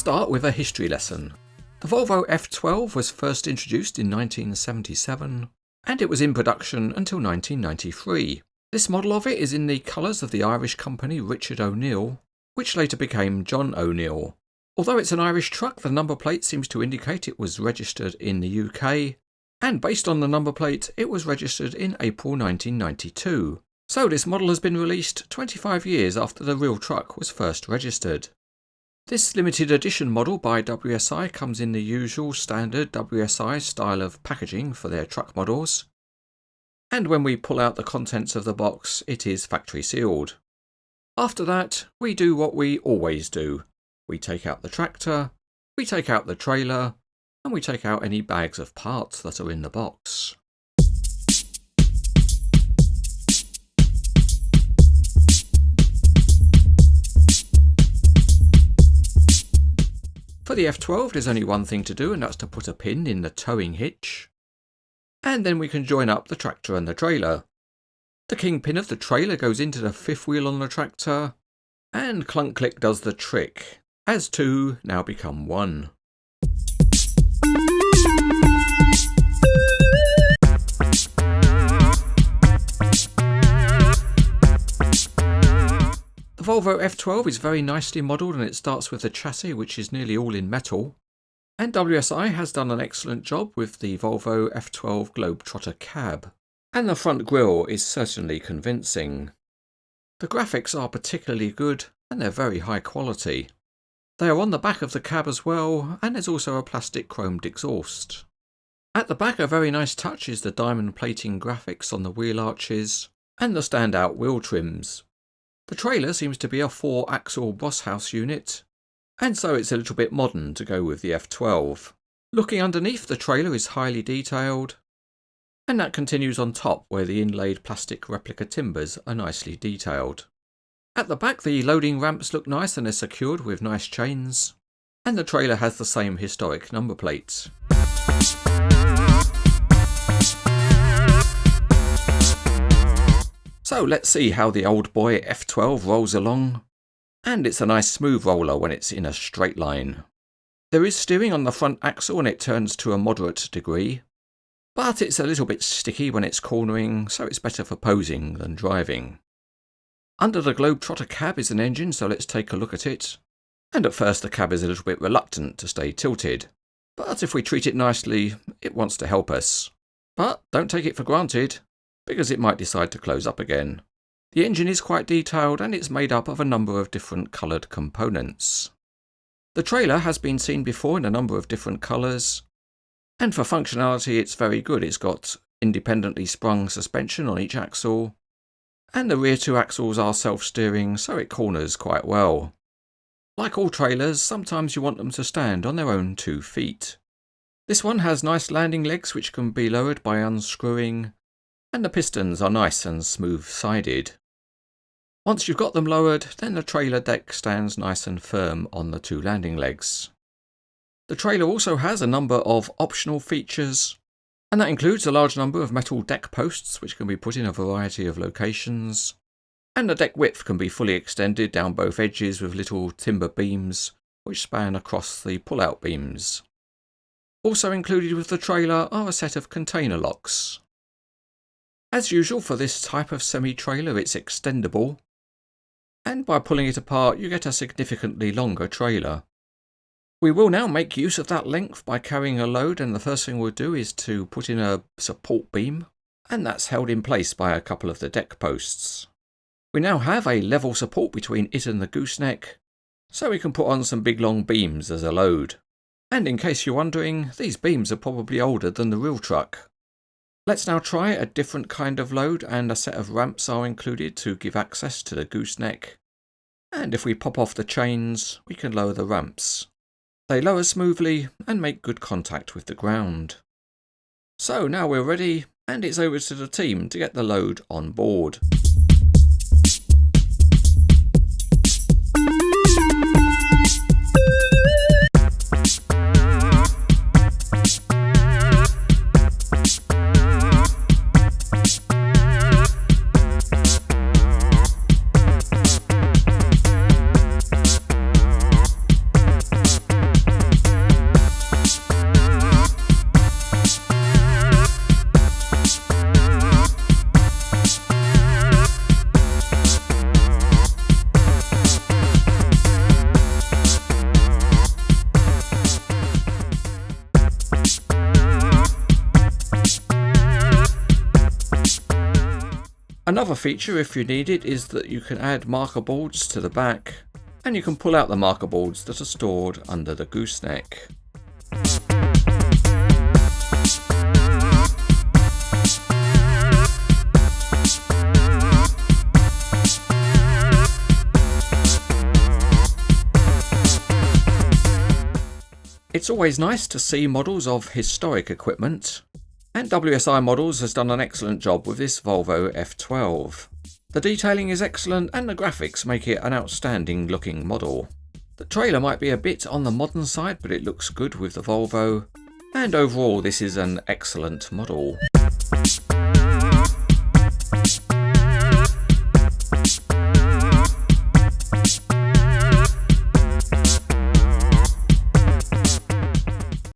start with a history lesson. The Volvo F12 was first introduced in 1977, and it was in production until 1993. This model of it is in the colours of the Irish company Richard O'Neill, which later became John O'Neill. Although it's an Irish truck, the number plate seems to indicate it was registered in the UK, and based on the number plate, it was registered in April 1992. So this model has been released 25 years after the real truck was first registered. This limited edition model by WSI comes in the usual standard WSI style of packaging for their truck models. And when we pull out the contents of the box, it is factory sealed. After that, we do what we always do. We take out the tractor, we take out the trailer, and we take out any bags of parts that are in the box. For the F12 there's only one thing to do, and that's to put a pin in the towing hitch. And then we can join up the tractor and the trailer. The kingpin of the trailer goes into the fifth wheel on the tractor, and clunk click does the trick, as two now become one. The Volvo F12 is very nicely modelled, and it starts with the chassis, which is nearly all in metal. And WSI has done an excellent job with the Volvo F12 Globetrotter cab. And the front grille is certainly convincing. The graphics are particularly good, and they're very high quality. They are on the back of the cab as well, and there's also a plastic chromed exhaust. At the back, a very nice touch is the diamond plating graphics on the wheel arches, and the standout wheel trims. The trailer seems to be a 4-axle Boss House unit, and so it's a little bit modern to go with the F12. Looking underneath, the trailer is highly detailed, and that continues on top where the inlaid plastic replica timbers are nicely detailed. At the back, the loading ramps look nice and they're secured with nice chains, and the trailer has the same historic number plates. So let's see how the old boy F12 rolls along, and it's a nice smooth roller when it's in a straight line. There is steering on the front axle and it turns to a moderate degree, but it's a little bit sticky when it's cornering, so it's better for posing than driving. Under the Globetrotter cab is an engine, so let's take a look at it. And at first the cab is a little bit reluctant to stay tilted, but if we treat it nicely, it wants to help us. But don't take it for granted, because it might decide to close up again. The engine is quite detailed and it's made up of a number of different coloured components. The trailer has been seen before in a number of different colours, and for functionality it's very good. It's got independently sprung suspension on each axle, and the rear two axles are self-steering, so it corners quite well. Like all trailers, sometimes you want them to stand on their own 2 feet. This one has nice landing legs which can be lowered by unscrewing, and the pistons are nice and smooth-sided. Once you've got them lowered, then the trailer deck stands nice and firm on the 2 landing legs. The trailer also has a number of optional features, and that includes a large number of metal deck posts which can be put in a variety of locations, and the deck width can be fully extended down both edges with little timber beams which span across the pull-out beams. Also included with the trailer are a set of container locks. As usual for this type of semi-trailer, it's extendable, and by pulling it apart you get a significantly longer trailer. We will now make use of that length by carrying a load, and the first thing we'll do is to put in a support beam, and that's held in place by a couple of the deck posts. We now have a level support between it and the gooseneck, so we can put on some big long beams as a load. And in case you're wondering, these beams are probably older than the real truck. Let's now try a different kind of load, and a set of ramps are included to give access to the gooseneck. And if we pop off the chains, we can lower the ramps. They lower smoothly and make good contact with the ground. So now we're ready, and it's over to the team to get the load on board. Another feature, if you need it, is that you can add marker boards to the back, and you can pull out the marker boards that are stored under the gooseneck. It's always nice to see models of historic equipment, and WSI Models has done an excellent job with this Volvo F12. The detailing is excellent and the graphics make it an outstanding looking model. The trailer might be a bit on the modern side, but it looks good with the Volvo, and overall this is an excellent model.